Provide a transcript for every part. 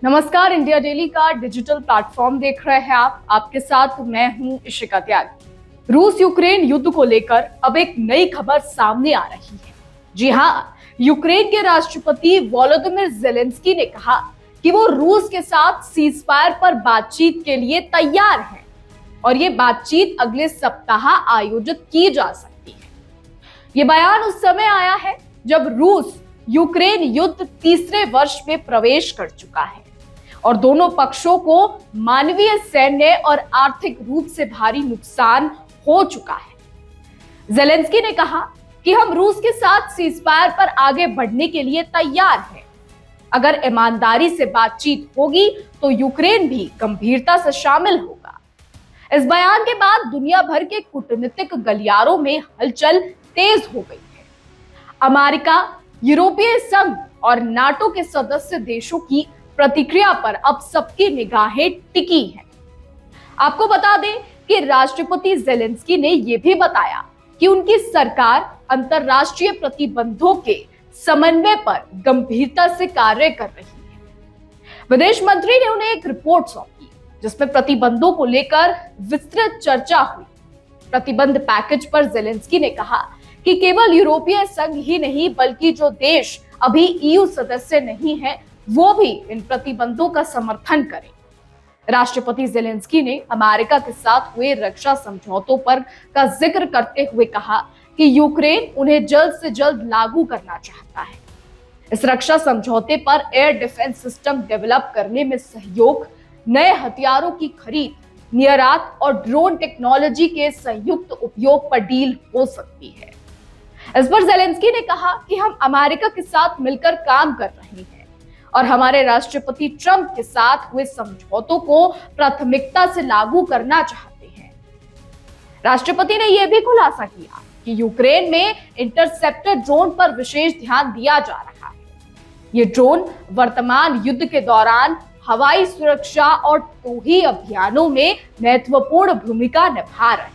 नमस्कार, India daily का digital platform देख रहे हैं आप। आपके साथ मैं हूं इशिका त्यागी। रूस यूक्रेन युद्ध को लेकर अब एक नई खबर सामने आ रही है। जी हां, यूक्रेन के राष्ट्रपति वोलोदिमीर ज़ेलेंस्की ने कहा कि वो रूस के साथ सीजफायर पर बातचीत के लिए तैयार हैं और ये बातचीत अगले सप्ताह आयोजित की जा सकती है। ये बयान उस समय आया है जब रूस यूक्रेन युद्ध तीसरे वर्ष में प्रवेश कर चुका है और दोनों पक्षों को मानवीय, सैन्य और आर्थिक रूप से भारी नुकसान हो चुका है। ज़ेलेंस्की ने कहा कि हम रूस के साथ सीजफायर पर आगे बढ़ने के लिए तैयार हैं। अगर ईमानदारी से बातचीत होगी तो यूक्रेन भी गंभीरता से शामिल होगा। इस बयान के बाद दुनिया भर के कूटनीतिक गलियारों में हलचल तेज हो गई है। अमेरिका, यूरोपीय संघ और नाटो के सदस्य देशों की प्रतिक्रिया पर अब सबकी निगाहें टिकी हैं। आपको बता दें कि राष्ट्रपति ज़ेलेंस्की ने यह भी बताया कि उनकी सरकार अंतर्राष्ट्रीय प्रतिबंधों के समन्वय पर गंभीरता से कार्य कर रही है। विदेश मंत्री ने उन्हें एक रिपोर्ट सौंपी जिसमें प्रतिबंधों को लेकर विस्तृत चर्चा हुई। प्रतिबंध पैकेज पर ज़ेलेंस्की ने कहा कि केवल यूरोपीय संघ ही नहीं बल्कि जो देश अभी ईयू सदस्य नहीं है वो भी इन प्रतिबंधों का समर्थन करें। राष्ट्रपति ज़ेलेंस्की ने अमेरिका के साथ हुए रक्षा समझौतों पर का जिक्र करते हुए कहा कि यूक्रेन उन्हें जल्द से जल्द लागू करना चाहता है। इस रक्षा समझौते पर एयर डिफेंस सिस्टम डेवलप करने में सहयोग, नए हथियारों की खरीद, निर्यात और ड्रोन टेक्नोलॉजी के संयुक्त उपयोग पर डील हो सकती है। इस पर ज़ेलेंस्की ने कहा कि हम अमेरिका के साथ मिलकर काम कर रहे हैं और हमारे राष्ट्रपति ट्रंप के साथ हुए समझौतों को प्राथमिकता से लागू करना चाहते हैं। राष्ट्रपति ने यह भी खुलासा किया कि यूक्रेन में इंटरसेप्टर ड्रोन पर विशेष ध्यान दिया जा रहा है। ये ड्रोन वर्तमान युद्ध के दौरान हवाई सुरक्षा और टोही अभियानों में महत्वपूर्ण भूमिका निभा रहे हैं।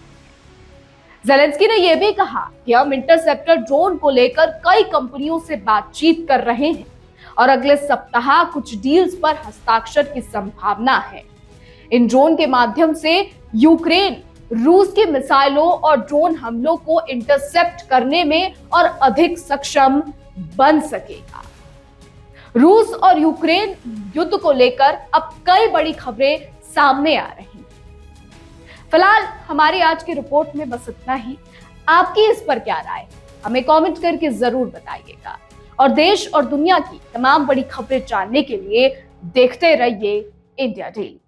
ज़ेलेंस्की ने यह भी कहा कि हम इंटरसेप्टर ड्रोन को लेकर कई कंपनियों से बातचीत कर रहे हैं और अगले सप्ताह कुछ डील्स पर हस्ताक्षर की संभावना है। इन ड्रोन के माध्यम से यूक्रेन रूस की मिसाइलों और ड्रोन हमलों को इंटरसेप्ट करने में और अधिक सक्षम बन सकेगा। रूस और यूक्रेन युद्ध को लेकर अब कई बड़ी खबरें सामने आ रही हैं। फिलहाल हमारी आज की रिपोर्ट में बस इतना ही। आपकी इस पर क्या राय, हमें कमेंट करके जरूर बताइएगा और देश और दुनिया की तमाम बड़ी खबरें जानने के लिए देखते रहिए इंडिया डेली।